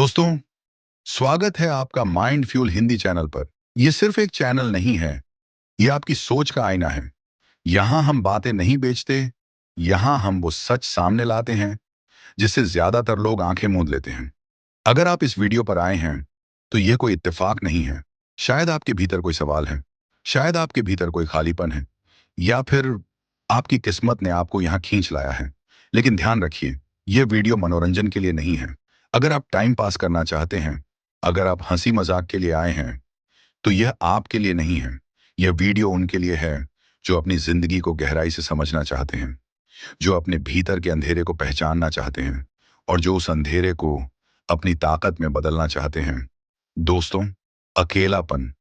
दोस्तों, स्वागत है आपका माइंड फ्यूल हिंदी चैनल पर। यह सिर्फ एक चैनल नहीं है, यह आपकी सोच का आईना है। यहां हम बातें नहीं बेचते, यहां हम वो सच सामने लाते हैं जिससे ज्यादातर लोग आंखें मूंद लेते हैं। अगर आप इस वीडियो पर आए हैं तो यह कोई इत्तेफाक नहीं है। शायद आपके भीतर कोई सवाल है, शायद आपके भीतर कोई खालीपन है, या फिर आपकी किस्मत ने आपको यहां खींच लाया है। लेकिन ध्यान रखिए, यह वीडियो मनोरंजन के लिए नहीं है। अगर आप टाइम पास करना चाहते हैं, अगर आप हंसी मजाक के लिए आए हैं, तो यह आपके लिए नहीं है। यह वीडियो उनके लिए है जो अपनी जिंदगी को गहराई से समझना चाहते हैं, जो अपने भीतर के अंधेरे को पहचानना चाहते हैं और जो उस अंधेरे को अपनी ताकत में बदलना चाहते हैं। दोस्तों, अकेलापन,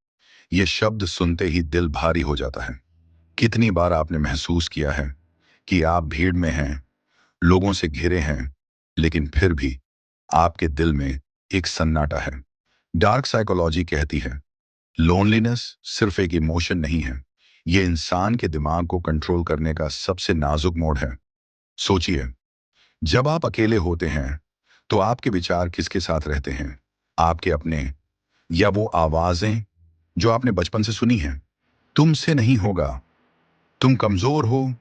यह शब्द सुनते ही दिल भारी हो जाता है। कितनी बार आपने महसूस किया है कि आप भीड़ में हैं, लोगों से घिरे हैं, लेकिन फिर भी आपके दिल में एक सन्नाटा है। डार्क साइकोलॉजी कहती है, लोनलीनेस सिर्फ एक इमोशन नहीं है, यह इंसान के दिमाग को कंट्रोल करने का सबसे नाजुक मोड है। सोचिए, जब आप अकेले होते हैं तो आपके विचार किसके साथ रहते हैं? आपके अपने, या वो आवाजें जो आपने बचपन से सुनी हैं? तुमसे नहीं होगा, तुम कमजोर हो,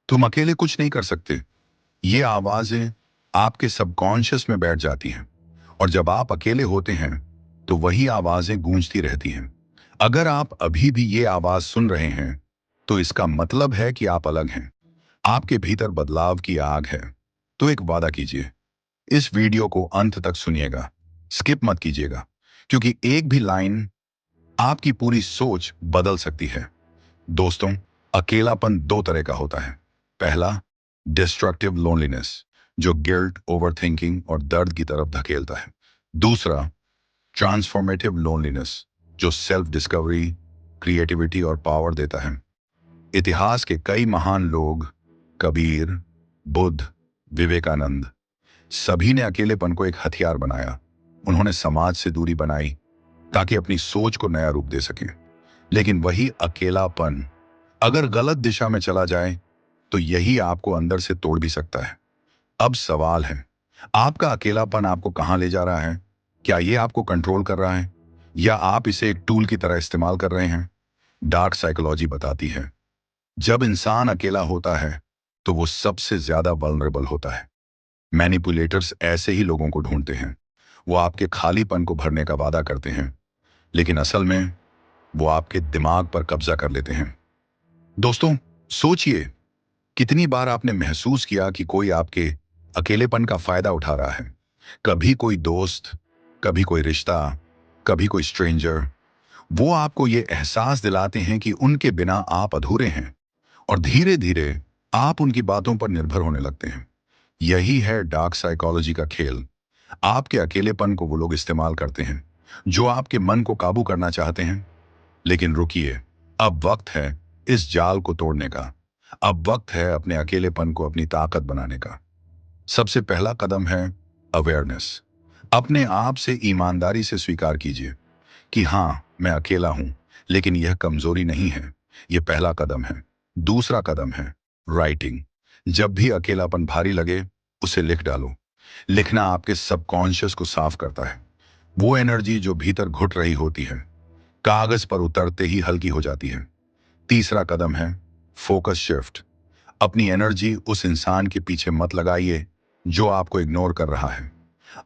तुम अकेले कुछ नहीं कर सकते। ये आवाजें आपके सबकॉन्शियस में बैठ जाती हैं, और जब आप अकेले होते हैं तो वही आवाजें गूंजती रहती हैं। अगर आप अभी भी ये आवाज सुन रहे हैं तो इसका मतलब है कि आप अलग हैं, आपके भीतर बदलाव की आग है। तो एक वादा कीजिए, इस वीडियो को अंत तक सुनिएगा, स्किप मत कीजिएगा, क्योंकि एक भी लाइन आपकी पूरी सोच बदल सकती है। दोस्तों, अकेलापन दो तरह का होता है। पहला, डिस्ट्रक्टिव लोनलीनेस, जो गिल्ट, ओवरथिंकिंग और दर्द की तरफ धकेलता है। दूसरा, ट्रांसफॉर्मेटिव लोनलीनेस, जो सेल्फ डिस्कवरी, क्रिएटिविटी और पावर देता है। इतिहास के कई महान लोग, कबीर, बुद्ध, विवेकानंद, सभी ने अकेलेपन को एक हथियार बनाया। उन्होंने समाज से दूरी बनाई ताकि अपनी सोच को नया रूप दे सकें। लेकिन वही अकेलापन अगर गलत दिशा में चला जाए तो यही आपको अंदर से तोड़ भी सकता है। अब सवाल है, आपका अकेलापन आपको कहां ले जा रहा है? क्या ये आपको कंट्रोल कर रहा है, या आप इसे एक टूल की तरह इस्तेमाल कर रहे हैं? डार्क साइकोलॉजी बताती है, जब इंसान अकेला होता है तो वो सबसे ज्यादा वल्नरेबल होता है। मैनिपुलेटर्स ऐसे ही लोगों को ढूंढते हैं। वो आपके खालीपन को भरने का वादा करते हैं, लेकिन असल में वो आपके दिमाग पर कब्जा कर लेते हैं। दोस्तों, सोचिए, कितनी बार आपने महसूस किया कि कोई आपके अकेलेपन का फायदा उठा रहा है? कभी कोई दोस्त, कभी कोई रिश्ता, कभी कोई स्ट्रेंजर। वो आपको ये एहसास दिलाते हैं कि उनके बिना आप अधूरे हैं, और धीरे धीरे आप उनकी बातों पर निर्भर होने लगते हैं। यही है डार्क साइकोलॉजी का खेल। आपके अकेलेपन को वो लोग इस्तेमाल करते हैं जो आपके मन को काबू करना चाहते हैं। लेकिन रुकिए, अब वक्त है इस जाल को तोड़ने का। अब वक्त है अपने अकेलेपन को अपनी ताकत बनाने का। सबसे पहला कदम है अवेयरनेस। अपने आप से ईमानदारी से स्वीकार कीजिए कि हाँ, मैं अकेला हूं, लेकिन यह कमजोरी नहीं है। यह पहला कदम है। दूसरा कदम है राइटिंग। जब भी अकेलापन भारी लगे, उसे लिख डालो। लिखना आपके सबकॉन्शियस को साफ करता है। वो एनर्जी जो भीतर घुट रही होती है, कागज पर उतरते ही हल्की हो जाती है। तीसरा कदम है फोकस शिफ्ट। अपनी एनर्जी उस इंसान के पीछे मत लगाइए जो आपको इग्नोर कर रहा है।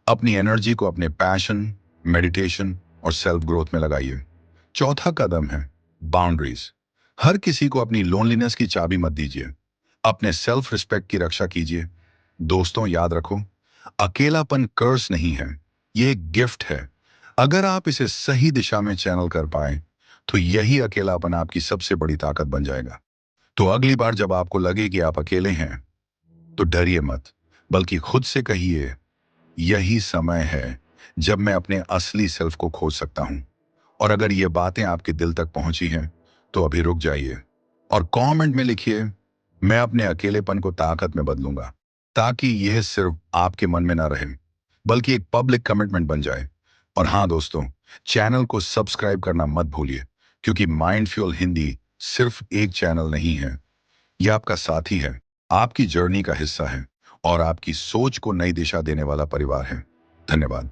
अपनी एनर्जी को अपने पैशन, मेडिटेशन और सेल्फ ग्रोथ में लगाइए। चौथा कदम है बाउंड्रीज। हर किसी को अपनी लोनलीनेस की चाबी मत दीजिए। अपने सेल्फ रिस्पेक्ट की रक्षा कीजिए। दोस्तों, याद रखो, अकेलापन कर्स नहीं है, ये एक गिफ्ट है। अगर आप इसे सही दिशा में चैनल कर पाए तो यही अकेलापन आपकी सबसे बड़ी ताकत बन जाएगा। तो अगली बार जब आपको लगे कि आप अकेले हैं, तो डरिए मत, बल्कि खुद से कहिए, यही समय है जब मैं अपने असली सेल्फ को खोज सकता हूं। और अगर ये बातें आपके दिल तक पहुंची हैं तो अभी रुक जाइए और कमेंट में लिखिए, मैं अपने अकेलेपन को ताकत में बदलूंगा, ताकि यह सिर्फ आपके मन में ना रहे बल्कि एक पब्लिक कमिटमेंट बन जाए। और हाँ दोस्तों, चैनल को सब्सक्राइब करना मत भूलिए, क्योंकि माइंड फ्यूल हिंदी सिर्फ एक चैनल नहीं है, यह आपका साथी है, आपकी जर्नी का हिस्सा है, और आपकी सोच को नई दिशा देने वाला परिवार है। धन्यवाद।